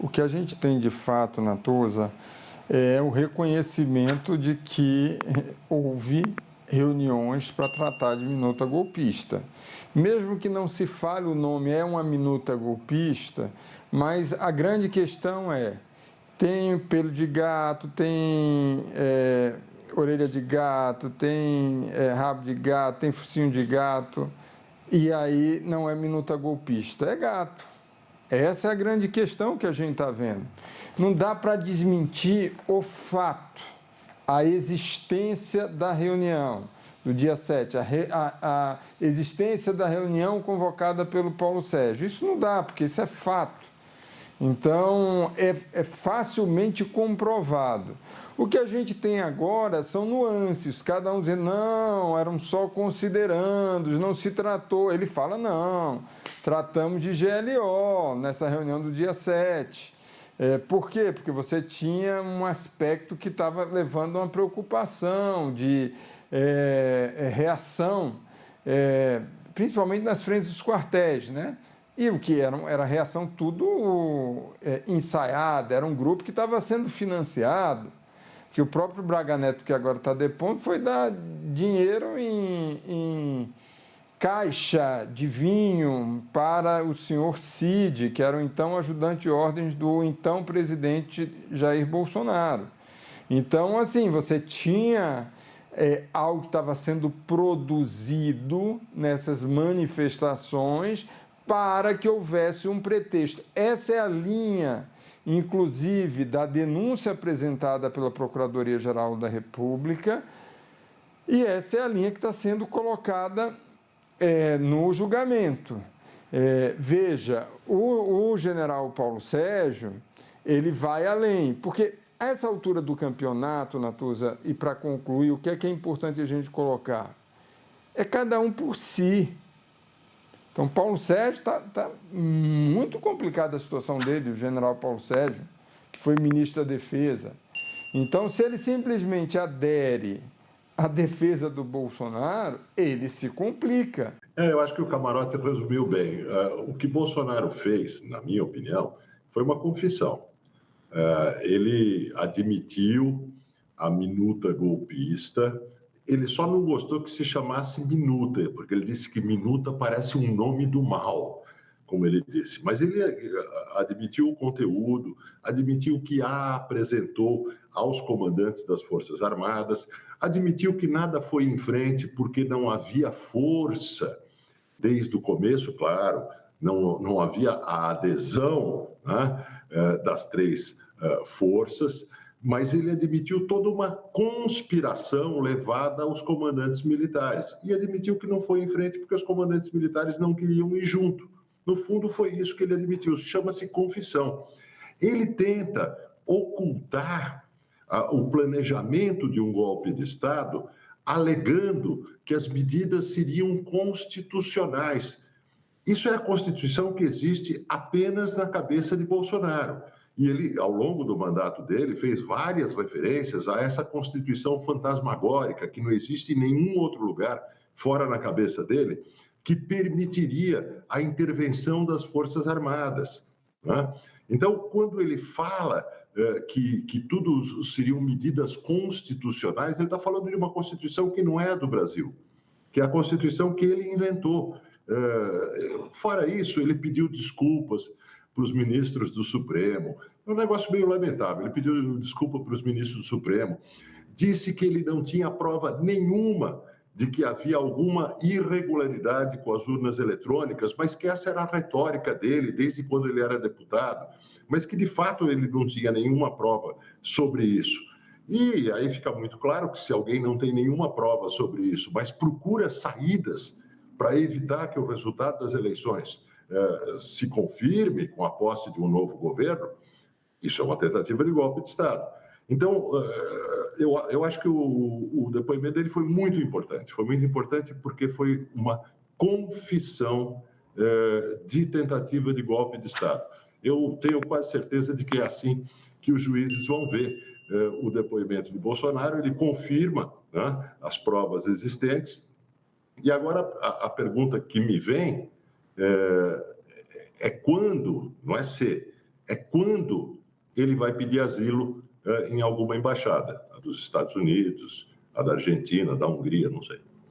O que a gente tem de fato, Natuza, é o reconhecimento de que houve reuniões para tratar de minuta golpista. Mesmo que não se fale o nome, é uma minuta golpista, mas a grande questão é, tem pelo de gato, tem orelha de gato, tem rabo de gato, tem focinho de gato, e aí não é minuta golpista, é gato. Essa é a grande questão que a gente está vendo. Não dá para desmentir o fato, a existência da reunião do dia 7, a existência da reunião convocada pelo Paulo Sérgio. Isso não dá, porque isso é fato. Então, é facilmente comprovado. O que a gente tem agora são nuances, cada um dizendo, não, eram só considerandos, não se tratou. Ele fala, não, tratamos de GLO nessa reunião do dia 7. Por quê? Porque você tinha um aspecto que estava levando a uma preocupação de reação, principalmente nas frentes dos quartéis, né? E o que era reação tudo ensaiada, era um grupo que estava sendo financiado, que o próprio Braga Neto, que agora está depondo, foi dar dinheiro em caixa de vinho para o senhor Cid, que era o então ajudante de ordens do então presidente Jair Bolsonaro. Então, assim, você tinha algo que estava sendo produzido nessas manifestações para que houvesse um pretexto. Essa é a linha, inclusive, da denúncia apresentada pela Procuradoria-Geral da República, e essa é a linha que está sendo colocada no julgamento. Veja, o general Paulo Sérgio, ele vai além, porque a essa altura do campeonato, Natuza, e para concluir, o que é importante a gente colocar? É cada um por si. Então, Paulo Sérgio, está muito complicada a situação dele, o general Paulo Sérgio, que foi ministro da Defesa. Então, se ele simplesmente adere à defesa do Bolsonaro, ele se complica. Eu acho que o Camarote resumiu bem. O que Bolsonaro fez, na minha opinião, foi uma confissão. Ele admitiu a minuta golpista. Ele só não gostou que se chamasse minuta, porque ele disse que minuta parece um nome do mal, como ele disse. Mas ele admitiu o conteúdo, admitiu que a apresentou aos comandantes das Forças Armadas, admitiu que nada foi em frente porque não havia força desde o começo, claro, não havia a adesão, né, das três forças, mas ele admitiu toda uma conspiração levada aos comandantes militares e admitiu que não foi em frente porque os comandantes militares não queriam ir junto. No fundo, foi isso que ele admitiu, chama-se confissão. Ele tenta ocultar o planejamento de um golpe de Estado, alegando que as medidas seriam constitucionais. Isso é a Constituição que existe apenas na cabeça de Bolsonaro. E ele, ao longo do mandato dele, fez várias referências a essa Constituição fantasmagórica, que não existe em nenhum outro lugar, fora na cabeça dele, que permitiria a intervenção das Forças Armadas, né? Então, quando ele fala que tudo seriam medidas constitucionais, ele está falando de uma Constituição que não é a do Brasil, que é a Constituição que ele inventou. Fora isso, ele pediu desculpas para os ministros do Supremo. É um negócio meio lamentável. Ele pediu desculpa para os ministros do Supremo, disse que ele não tinha prova nenhuma de que havia alguma irregularidade com as urnas eletrônicas, mas que essa era a retórica dele desde quando ele era deputado, mas que de fato ele não tinha nenhuma prova sobre isso. E aí fica muito claro que se alguém não tem nenhuma prova sobre isso, mas procura saídas para evitar que o resultado das eleições se confirme com a posse de um novo governo, isso é uma tentativa de golpe de Estado. Então, eu acho que o depoimento dele foi muito importante porque foi uma confissão de tentativa de golpe de Estado. Eu tenho quase certeza de que é assim que os juízes vão ver o depoimento de Bolsonaro, ele confirma, né, as provas existentes. E agora a pergunta que me vem é quando, não é se, é quando ele vai pedir asilo em alguma embaixada, a dos Estados Unidos, a da Argentina, da Hungria, não sei.